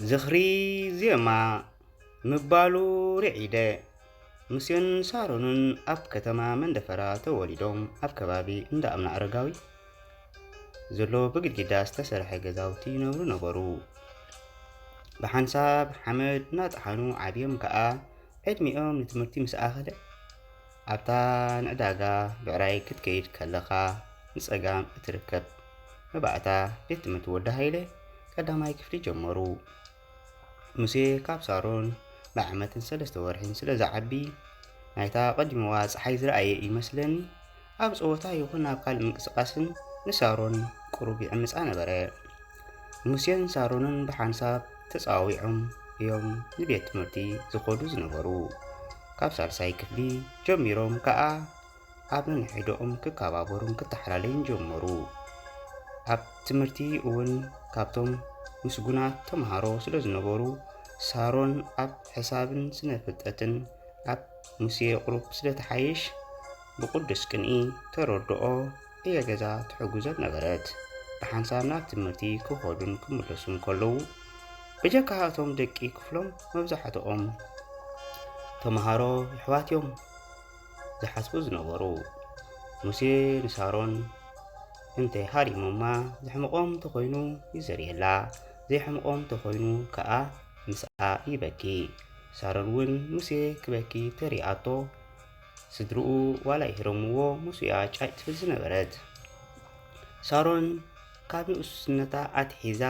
ዝኽሪ ዜማ ምባሉ ርዒደ ሙሴን ሳሮንን ኣብ ከተማ መንደፈራ ተወሊዶም ኣብ ከባቢ እንዳ ኣምና ኣረጋዊ ዘሎ ብግድግዳ ዝተሰርሐ ገዛውቲ ይነብሩ ነበሩ። ብሓንሳብ ሓመድ እናጠሓኑ ዓብዮም ከዓ ዕድሚኦም ንትምህርቲ ምስ ኣኸለ ኣብታ ንዕዳጋ ብዕራይ ክትከይድ ከለኻ ንጸጋም እትርከብ መባእታ ቤት ትምህርቲ ወዲ ሃይለ ቀዳማይ ክፍሊ ጀመሩ። ሙሴ ካብ ሳሮን ብዓመትን 3 ወርሕን ስለ ዝዓቢ ናይታ ቀዲምዋ ፀሓይ ዝረኣየ ይመስለኒ ኣብ ፀወታ ይኹን ኣብ ካልእ ምንቅስቃስን ንሳሮን ቁሩብ ይዕምፃ ነበረ። ሙሴን ሳሮንን ብሓንሳብ ተፃዊዖም እዮም ንቤት ትምህርቲ ዝኸዱ ዝነበሩ። ካብ ሳልሳይ ክፍሊ ጀሚሮም ከዓ ኣብ ነንሕድኦም ክከባበሩን ክተሓላለዩን ጀመሩ። ኣብ ትምህርቲ እውን ካብቶም ምስጉናት ተምሃሮ ስለ ዝነበሩ ሳሮን ኣብ ሕሳብን ስነ ፍልጠትን ኣብ ሙሴ ቁሩብ ስለ ተሓይሽ ብቅዱስ ቅንኢ ተረድኦ እየ ገዛ ትሕጉዘት ነበረት። ብሓንሳብ ናብ ትምህርቲ ክኸዱን ክምለሱን ከለዉ ብጀካ እቶም ደቂ ክፍሎም መብዛሕትኦም ተምሃሮ ኣሕዋትዮም ዝሓስቡ ዝነበሩ። ሙሴ ንሳሮን እንተይሃሪሞማ ዘሕምቖም ተኾይኑ ይዘርየላ፣ ዘይሕምቖም ተኾይኑ ከዓ ምስኣ ይበኪ። ሳሮን እውን ሙሴ ክበኪ ተሪኣቶ ስድርኡ ዋላ ይህረምዎ ሙስያ ጫጭ ትብል ዝነበረት። ሳሮን ካብ ንኡስነታ ኣትሒዛ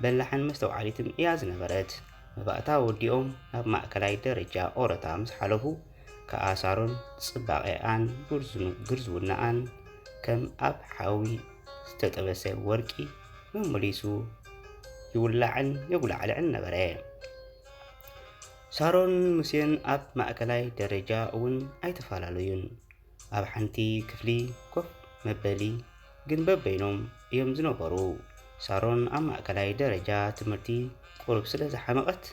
በላሕን መስተውዓሊትን እያ ዝነበረት። መባእታ ወዲኦም ናብ ማእከላይ ደረጃ ኦረታ ምስ ሓለፉ ከዓ ሳሮን ጽባቐኣን ግርዝውናኣን ከም ኣብ ሓዊ ዝተጠበሰ ወርቂ መመሊሱ ይውላዕን የጉላዕልዕን ነበረ። ሳሮን ሙሴን ኣብ ማእከላይ ደረጃ እውን ኣይተፈላለዩን። ኣብ ሓንቲ ክፍሊ ኮፍ መበሊ ግን በበይኖም እዮም ዝነበሩ። ሳሮን ኣብ ማእከላይ ደረጃ ትምህርቲ ቁሩብ ስለ ዝሓመቐት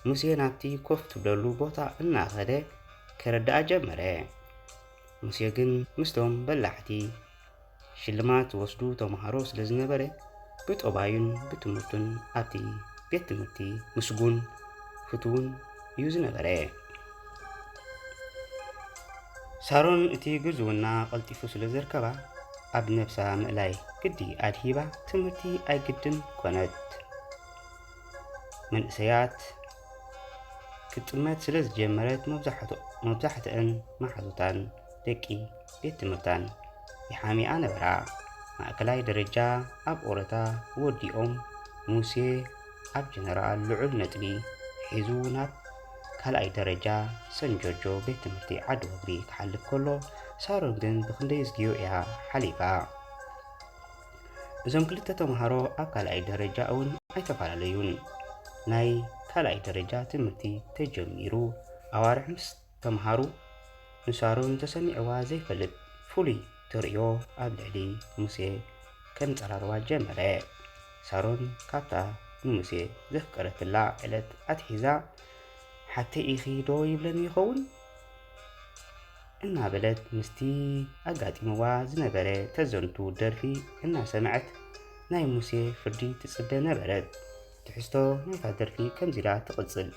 ሙሴ ናብቲ ኮፍ ትብለሉ ቦታ እናኸደ ከረዳኣ ጀመረ። ሙሴ ግን ምስቶም በላሕቲ ሽልማት ወስዱ ተምሃሮ ስለ ዝነበረ ብጠባዩን ብትምህርቱን ኣብቲ ቤት ትምህርቲ ምስጉን ፍትውን እዩ ዝነበረ። ሳሮን እቲ ግዝውና ቀልጢፉ ስለ ዝርከባ ኣብ ነብሳ ምእላይ ግዲ ኣድሂባ ትምህርቲ ኣይግድን ኮነት። መንእሰያት ክትጥመት ስለ ዝጀመረት መብዛሕትአን ማሓዙታን ደቂ ቤት ትምህርታን ይሓሚኣ ነበራ። ማእከላይ ደረጃ ኣብ ኦረታ ወዲኦም ሙሴ ኣብ ጀነራል ልዑል ነጥቢ ሒዙ ናብ ካልኣይ ደረጃ ሰንጆጆ ቤት ትምህርቲ ዓዲ ወግሪ ክሓልፍ ከሎ ሳሮን ግን ብክንደይ ዝግዮ እያ ሓሊፋ። እዞም ክልተ ተምሃሮ ኣብ ካልኣይ ደረጃ እውን ኣይተፈላለዩን። ናይ ካልኣይ ደረጃ ትምህርቲ ተጀሚሩ ኣዋርሕ ምስ ተምሃሩ ንሳሮን ተሰሚዕዋ ዘይፈልጥ ፍሉይ ትርእዮ ኣብ ልዕሊ ሙሴ ከንፀራርዋ ጀመረ። ሳሮን ካብታ ንሙሴ ዘፍቀረትላ ዕለት ኣትሒዛ ሓተይ ኢኺ ዶ ይብለኒ ይኸውን እናበለት ምስቲ ኣጋጢምዋ ዝነበረ ተዘንቱ ደርፊ እናሰምዐት ናይ ሙሴ ፍርዲ ትጽበ ነበረት። ትሕዝቶ ናይታ ደርፊ ከምዚ ኢላ ትቕጽል።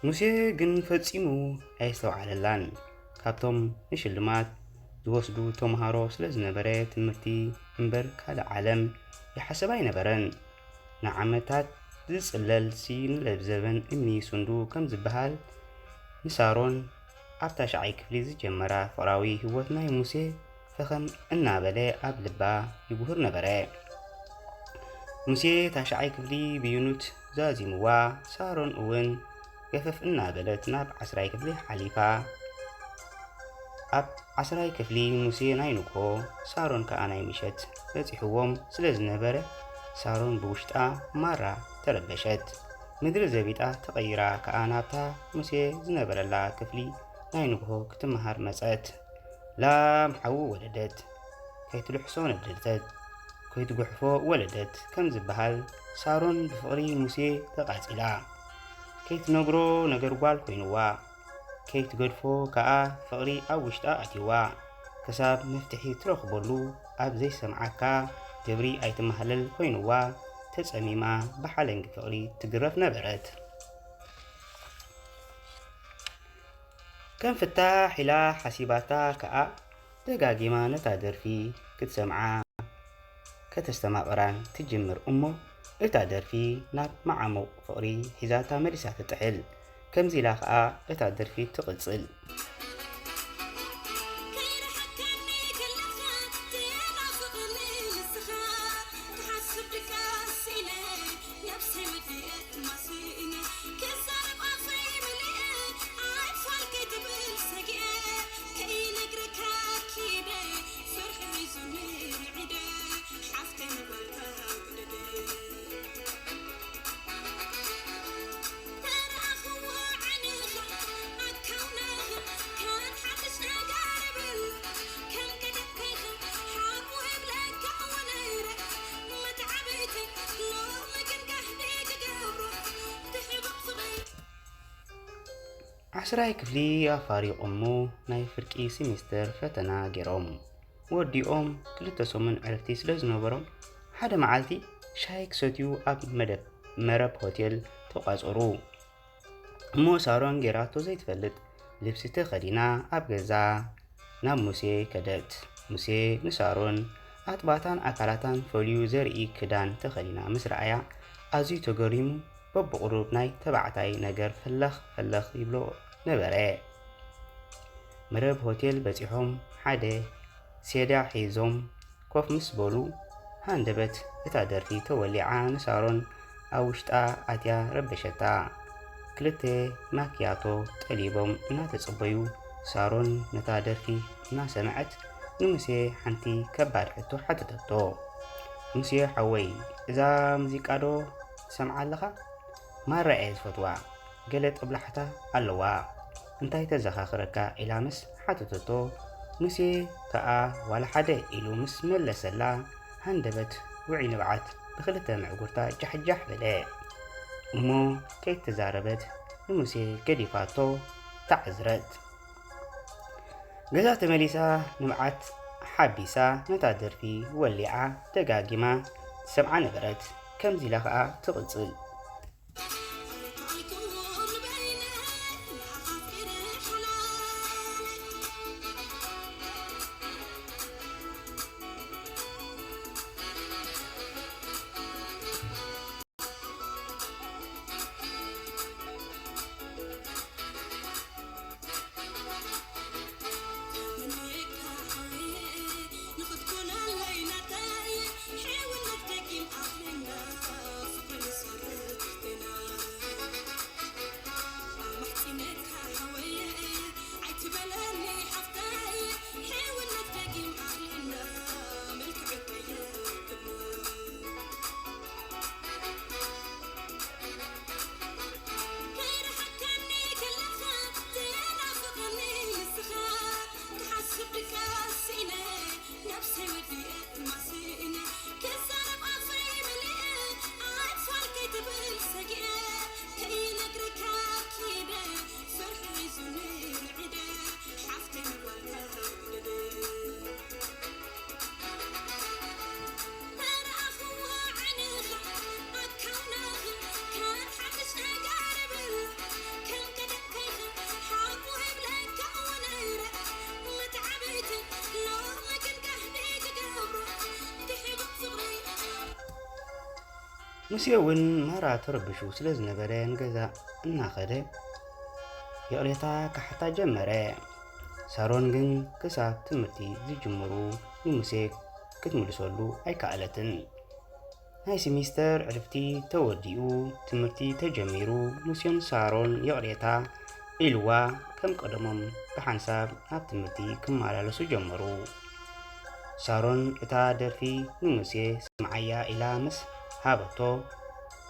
ሙሴ ግን ፈጺሙ ኣይስተውዓለላን። ካብቶም ንሽልማት ዝወስዱ ተምሃሮ ስለ ዝነበረ ትምህርቲ እምበር ካልእ ዓለም ይሓስብ ኣይነበረን። ንዓመታት ዝጽለል ንለብዘበን እምኒ ሱንዱ ከም ዝበሃል ንሳሮን ኣብ ታሽዓይ ክፍሊ ዝጀመራ ፍቕራዊ ህይወት ናይ ሙሴ ፈኸም እናበለ ኣብ ልባ ይጉህር ነበረ። ሙሴ ታሽዓይ ክፍሊ ብዩኑት ዛዚምዋ ሳሮን እውን ገፈፍ እናበለት ናብ 10ይ ክፍሊ ሓሊፋ ኣብ 10 ክፍሊ ሙሴ ናይ ንግሆ ሳሮን ከዓ ናይ ምሸት በፂሕዎም ስለ ዝነበረ ሳሮን ብውሽጣ ማራ ተረበሸት። ምድሪ ዘቢጣ ተቐይራ ከዓ ናብታ ሙሴ ዝነበረላ ክፍሊ ናይ ንግሆ ክትመሃር መፀት። ላም ሓዊ ወለደት፣ ከይትልሕሶ ነደልተት፣ ከይትጉሕፎ ወለደት ከም ዝበሃል ሳሮን ብፍቕሪ ሙሴ ተቓፂላ ከይትነግሮ ነገር ጓል ኮይኑዋ ከይትገድፎ ከዓ ፍቕሪ ኣብ ውሽጣ ኣትይዋ ክሳብ መፍትሒ ትረኽበሉ ኣብ ዘይሰምዓካ ገብሪ ኣይትመሃለል ኮይኑዋ ተጸሚማ ብሓለንጊ ፍቕሪ ትግረፍ ነበረት። ከም ፍታሕ ኢላ ሓሲባታ ከዓ ደጋጊማ ነታ ደርፊ ክትሰምዓ ከተስተማቕራን ትጅምር እሞ እታ ደርፊ ናብ መዓሙቕ ፍቕሪ ሒዛታ መሊሳ ትጥሕል። ከምዚ ኢላ ከዓ እታ ደርፊ ትቕጽል። عشراي كفلي أفاريقهم ناي فرقي سيمستر فتنا جيروم وديهم كلتا سومن عرفتي سلوز نوبرم حدا معالتي شايك سوتيو أب مرب هوتيل تقاصرو مو سارون جيراتو زي تفلت لبسته خدينا أب جزا نام موسي كدت موسي نسارون أطباتان أكالاتان فوليو زرقي كدان تخدينا مسرعيا أزي تقريمو ببقروب ناي تبعتاي نجر فلخ يبلو نبره مرب هوتيل بتيحهم حدا سيدا حيزهم كوف مسبولو هاندبت اتادرفي توليعا نسارون اوشتا اتيا ربشتا كلتي ماكياتو تقليبهم انا تصبيو سارون نتادرفي انا سمعت نمسي حنتي كبار حتو حتتتو مسي حوي اذا مزيكادو سمع لها ما رأيت فتوى قلت أبلحتا اللواء انتهي تزخاخركا إلى مس حتتتو مسي كأ ولا حدا إلو مس ملسلا هندبت وعي نبعت بخلتا معقورتا جح بلاي أمو كي تزاربت نمسي قديفاتو تعزرت قزات مليسا نبعت حابيسا نتادر في وليعة دقاقما سمعة نبرت كم زلاخا تغزل مسيون مرة تربشو سلز نبرين جزا ناخده يقريتا كحتا جمره سارون جن كساب تمرتي زي جمرو نمسيك كتملسولو أي كالتن هاي سيمستر عرفتي توديو تمرتي تجميرو مسيون سارون يقريتا إلوا كم قدمهم بحنساب ناتمتي كمالالسو جمرو سارون إتا درفي نموسي سمعيا إلى مس هابتو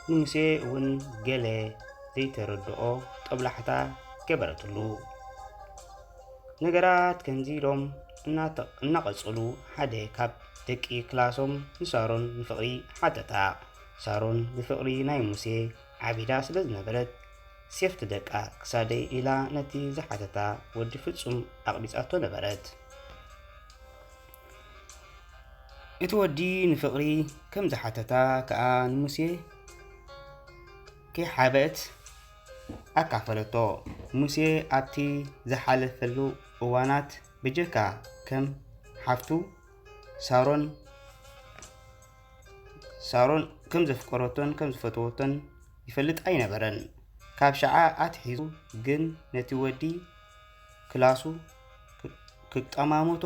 نموسي ون جلي زي تردقو قبل حتى كبرتلو ነገራት ከንዚሎም እናቐጽሉ ሓደ ካብ ደቂ ክላሶም ንሳሮን ንፍቕሪ ሓተታ ሳሮን ብፍቕሪ ናይ ሙሴ ዓቢዳ ስለ ዝነበረት ሴፍቲ ደቃ ክሳደይ ኢላ ነቲ ዝሓተታ ወዲ ፍጹም ኣቕቢጻቶ ነበረት እቲ ወዲ ንፍቕሪ ከም ዝሓተታ ከዓ ንሙሴ ከይሓበት ኣካፈለቶ ሙሴ ኣብቲ ዝሓለፈሉ እዋናት ብጀካ ከም ሓፍቱ ሳሮን ከም ዘፍቀረቶን ከም ዝፈትወቶን ይፈልጥ ኣይነበረን ካብ ሸዓ ኣትሒዙ ግን ነቲ ወዲ ክላሱ ክጠማሞቶ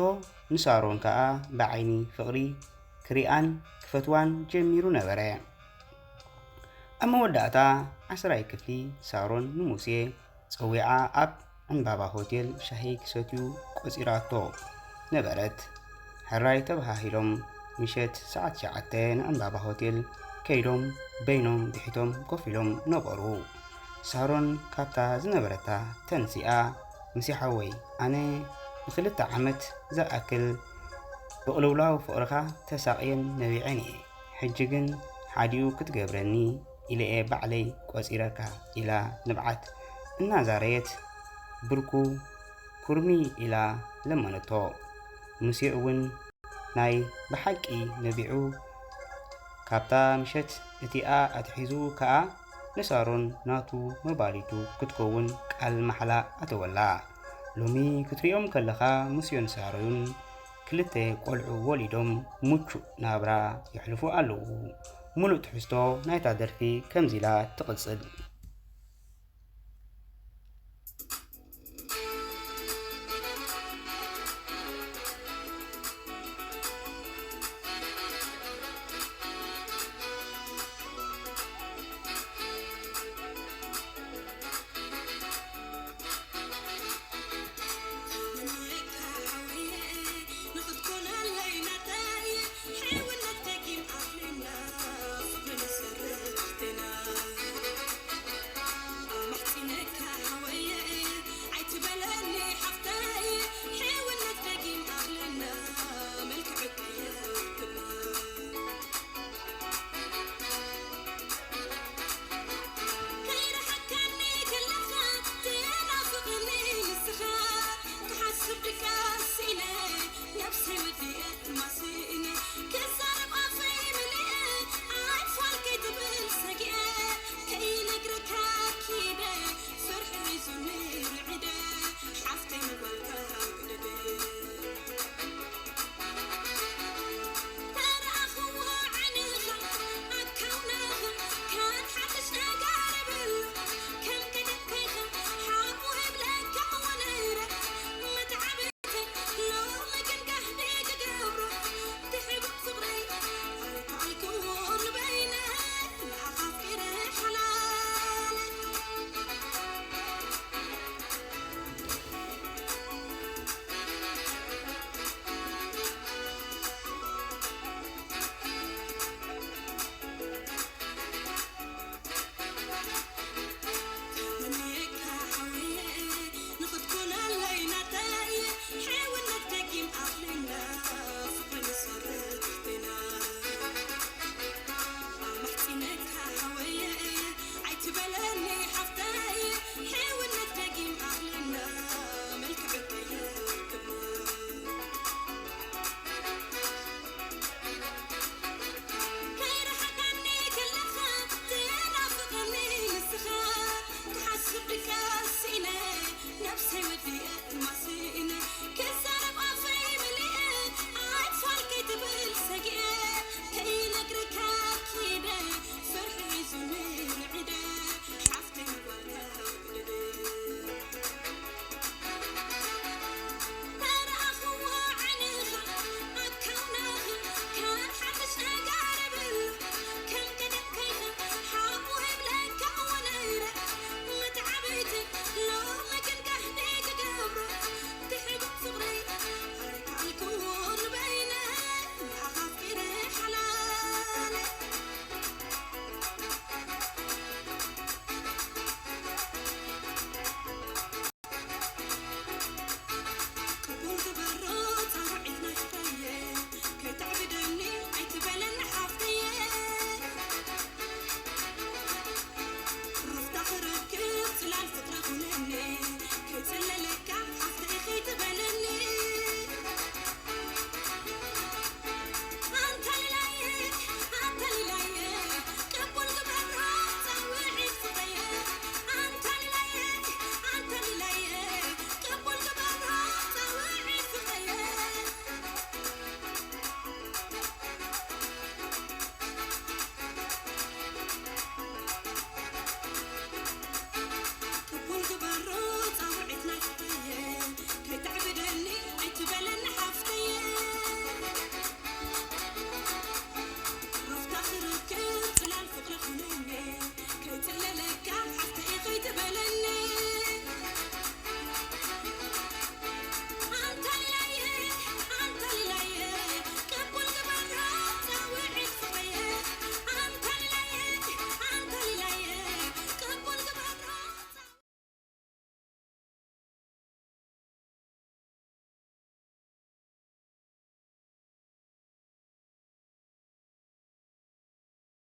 ንሳሮን ከዓ ብዓይኒ ፍቕሪ ክሪኣን ክፈትዋን ጀሚሩ ነበረ ኣብ መወዳእታ 10ይ ክፍሊ ሳሮን ንሙሴ ፀዊዓ ኣብ ዕምባባ ሆቴል ሻሂ ክሰትዩ ቆፂራቶ ነበረት ሕራይ ተባሂሎም ምሸት ሰዓት 9 ዕምባባ ሆቴል ከይዶም በይኖም ድሒቶም ኮፍ ኢሎም ነበሩ ሳሮን ካብታ ዝነበረታ ተንሲኣ መሲሓወይ ኣነ ብ2 ዓመት ዝኣክል ብቕልውላው ፍቕርኻ ተሳቕየን ነቢዐን እየ ሕጂ ግን ሓዲኡ ክትገብረኒ ኢለየ ባዕለይ ቆፂረካ ኢላ ንብዓት እናዛረየት ብርኩ ኩርሚ ኢላ ለመነቶ ሙሴ እውን ናይ ብሓቂ ነቢዑ ካብታ ምሸት እቲኣ ኣትሒዙ ከዓ ንሳሮን ናቱ መባሊቱ ክትከውን ቃል ማሕላ ኣተወላ ሎሚ ክትሪኦም ከለኻ ሙሴን ሳሮን ክልተ ቆልዑ ወሊዶም ሙቹእ ናብራ ይሕልፉ ኣለዉ ሙሉእ ትሕዝቶ ናይታ ደርፊ ከምዚ ኢላ ትቕጽል